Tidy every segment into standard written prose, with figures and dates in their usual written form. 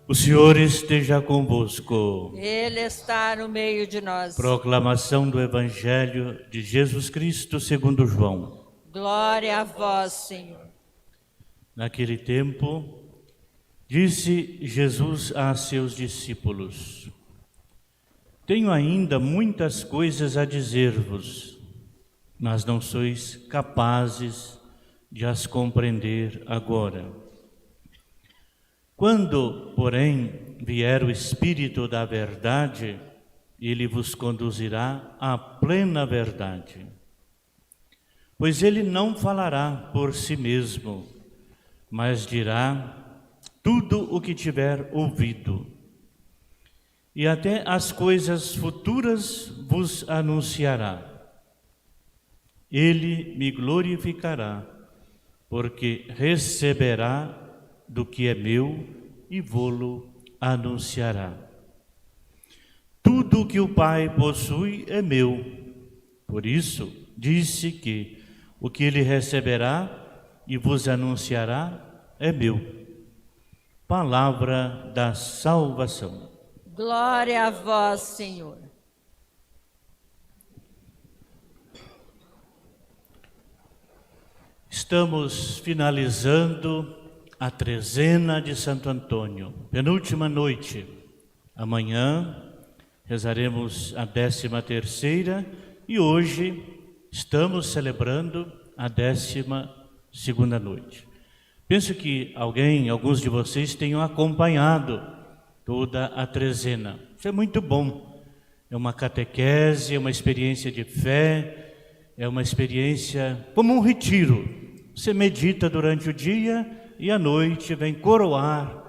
O Senhor esteja convosco. Ele está no meio de nós. Proclamação do Evangelho de Jesus Cristo segundo João. Glória a vós, Senhor. Naquele tempo, disse Jesus a seus discípulos: Tenho ainda muitas coisas a dizer-vos, mas não sois capazes de as compreender agora. Quando, porém, vier o Espírito da verdade, ele vos conduzirá à plena verdade. Pois ele não falará por si mesmo, mas dirá tudo o que tiver ouvido. E até as coisas futuras vos anunciará. Ele me glorificará, porque receberá do que é meu e vô-lo anunciará. Tudo o que o Pai possui é meu. Por isso, disse que o que ele receberá e vos anunciará é meu. Palavra da salvação. Glória a vós, Senhor. Estamos finalizando a trezena de Santo Antônio, penúltima noite. Amanhã rezaremos a 13ª e hoje estamos celebrando a 12ª noite. Penso que alguns de vocês tenham acompanhado toda a trezena. Isso é muito bom. É uma catequese, é uma experiência de fé, é uma experiência como um retiro. Você medita durante o dia e à noite vem coroar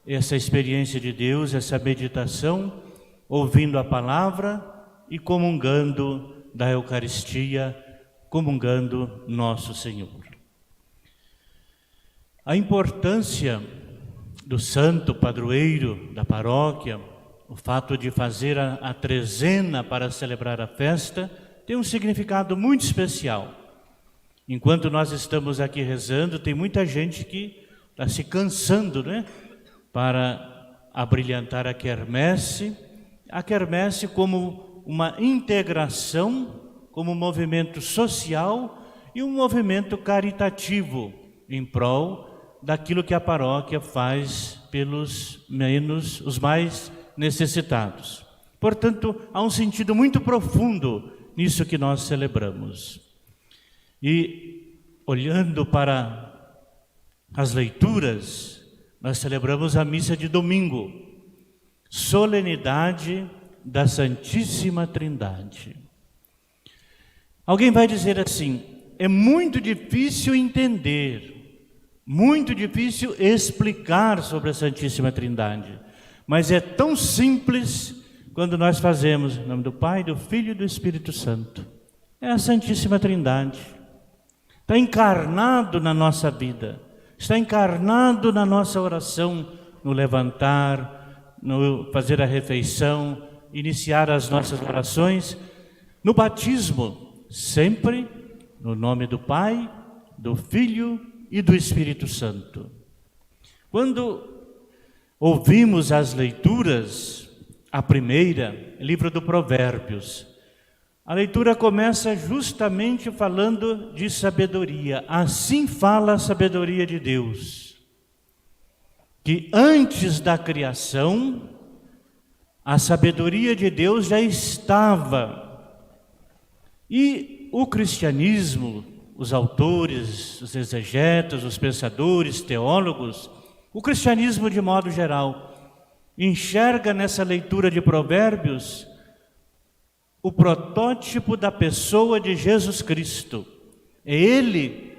essa experiência de Deus, essa meditação, ouvindo a palavra e comungando da Eucaristia, comungando nosso Senhor. A importância do santo padroeiro da paróquia, o fato de fazer a trezena para celebrar a festa, tem um significado muito especial. Enquanto nós estamos aqui rezando, tem muita gente que está se cansando, né? Para abrilhantar a quermesse como uma integração, como um movimento social e um movimento caritativo em prol daquilo que a paróquia faz pelos os mais necessitados. Portanto, há um sentido muito profundo nisso que nós celebramos. E olhando para as leituras, nós celebramos a missa de domingo, solenidade da Santíssima Trindade. Alguém vai dizer assim: é muito difícil entender, muito difícil explicar sobre a Santíssima Trindade, mas é tão simples quando nós fazemos em nome do Pai, do Filho e do Espírito Santo. É a Santíssima Trindade. Está encarnado na nossa vida, está encarnado na nossa oração, no levantar, no fazer a refeição, iniciar as nossas orações, no batismo, sempre no nome do Pai, do Filho e do Espírito Santo. Quando ouvimos as leituras, a primeira, livro do Provérbios, a leitura começa justamente falando de sabedoria. Assim fala a sabedoria de Deus, que antes da criação, a sabedoria de Deus já estava. E o cristianismo, os autores, os exegetas, os pensadores, teólogos, o cristianismo de modo geral, enxerga nessa leitura de Provérbios o protótipo da pessoa de Jesus Cristo. É Ele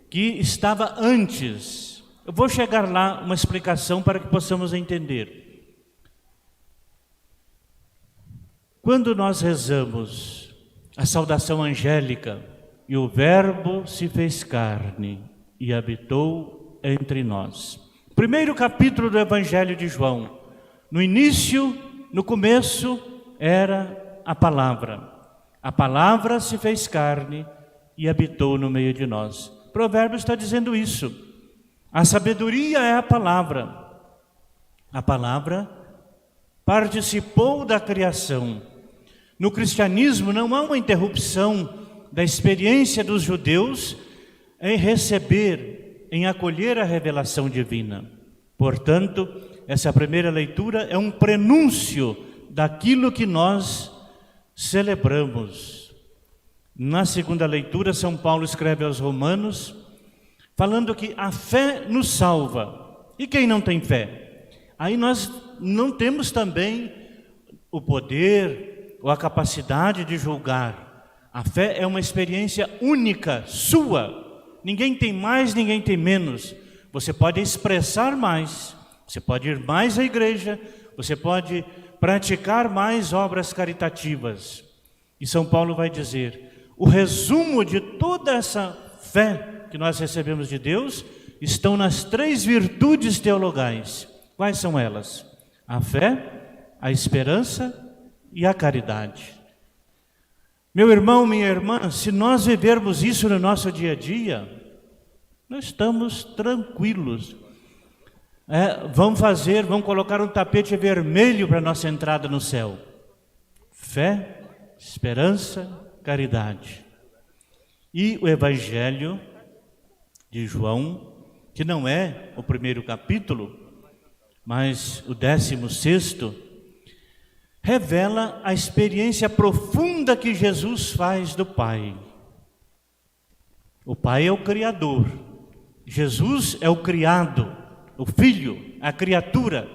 que estava antes. Eu vou chegar lá, uma explicação para que possamos entender. Quando nós rezamos a saudação angélica, e o Verbo se fez carne e habitou entre nós. Primeiro capítulo do Evangelho de João. No início, no começo, era a palavra. A palavra se fez carne e habitou no meio de nós. Provérbios está dizendo isso. A sabedoria é a palavra. A palavra participou da criação. No cristianismo não há uma interrupção da experiência dos judeus em receber, em acolher a revelação divina. Portanto, essa primeira leitura é um prenúncio daquilo que nós celebramos. Na segunda leitura, São Paulo escreve aos Romanos, falando que a fé nos salva. E quem não tem fé? Aí nós não temos também o poder ou a capacidade de julgar. A fé é uma experiência única, sua. Ninguém tem mais, ninguém tem menos. Você pode expressar mais, você pode ir mais à igreja, você pode praticar mais obras caritativas. E São Paulo vai dizer, o resumo de toda essa fé que nós recebemos de Deus estão nas 3 virtudes teologais. Quais são elas? A fé, a esperança e a caridade. Meu irmão, minha irmã, se nós vivermos isso no nosso dia a dia, nós estamos tranquilos. Vamos colocar um tapete vermelho para a nossa entrada no céu. Fé, esperança, caridade. E o Evangelho de João, que não é o primeiro capítulo, mas o 16º, revela a experiência profunda que Jesus faz do Pai. O Pai é o Criador, Jesus é o criado, o Filho, a criatura.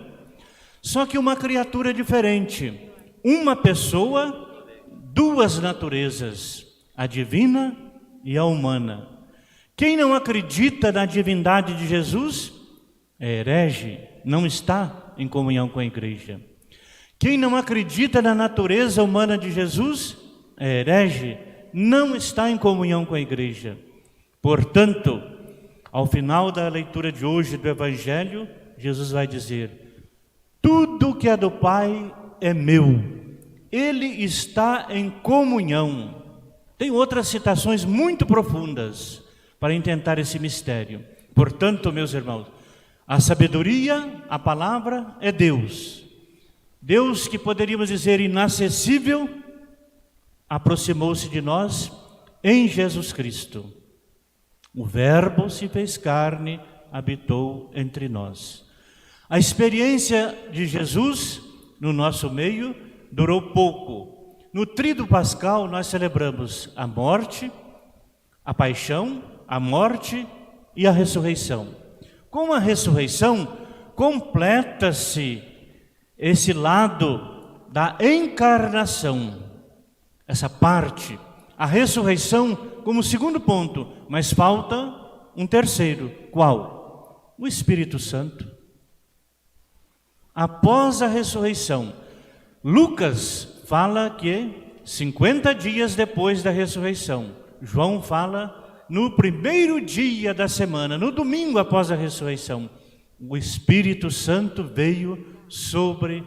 Só que uma criatura diferente, uma pessoa, 2 naturezas, a divina e a humana. Quem não acredita na divindade de Jesus é herege, não está em comunhão com a igreja. Quem não acredita na natureza humana de Jesus é herege, não está em comunhão com a igreja. Portanto, ao final da leitura de hoje do Evangelho, Jesus vai dizer, tudo que é do Pai é meu, Ele está em comunhão. Tem outras citações muito profundas para intentar esse mistério. Portanto, meus irmãos, a sabedoria, a palavra é Deus. Deus, que poderíamos dizer inacessível, aproximou-se de nós em Jesus Cristo. O Verbo se fez carne, habitou entre nós. A experiência de Jesus no nosso meio durou pouco. No Tríduo Pascal nós celebramos a morte, a paixão, a morte e a ressurreição. Com a ressurreição completa-se esse lado da encarnação, essa parte, a ressurreição como segundo ponto, mas falta um terceiro. Qual? O Espírito Santo. Após a ressurreição, Lucas fala que 50 dias depois da ressurreição, João fala no primeiro dia da semana, no domingo após a ressurreição, o Espírito Santo veio sobre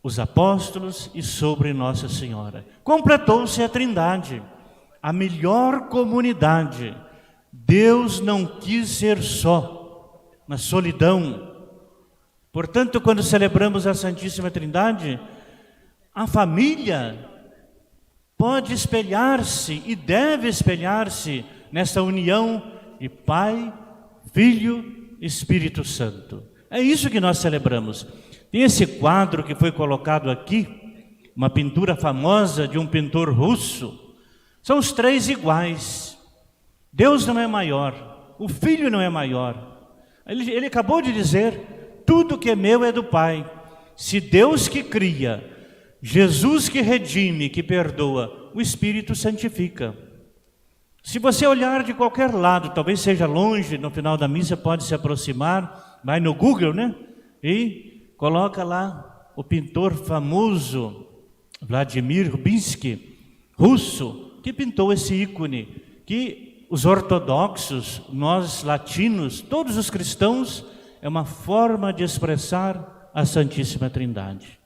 os apóstolos e sobre Nossa Senhora. Completou-se a Trindade, a melhor comunidade. Deus não quis ser só, na solidão. Portanto, quando celebramos a Santíssima Trindade, a família pode espelhar-se e deve espelhar-se nessa união de Pai, Filho e Espírito Santo. É isso que nós celebramos. Tem esse quadro que foi colocado aqui, uma pintura famosa de um pintor russo. São os 3 iguais. Deus não é maior, o Filho não é maior. Ele acabou de dizer, tudo que é meu é do Pai. Se Deus que cria, Jesus que redime, que perdoa, o Espírito santifica. Se você olhar de qualquer lado, talvez seja longe, no final da missa pode se aproximar, vai no Google, né? E coloca lá o pintor famoso, Vladimir Rubinsky, russo, que pintou esse ícone, que os ortodoxos, nós latinos, todos os cristãos, é uma forma de expressar a Santíssima Trindade.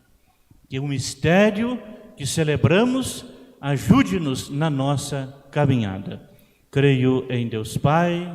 Que o mistério que celebramos ajude-nos na nossa caminhada. Creio em Deus Pai,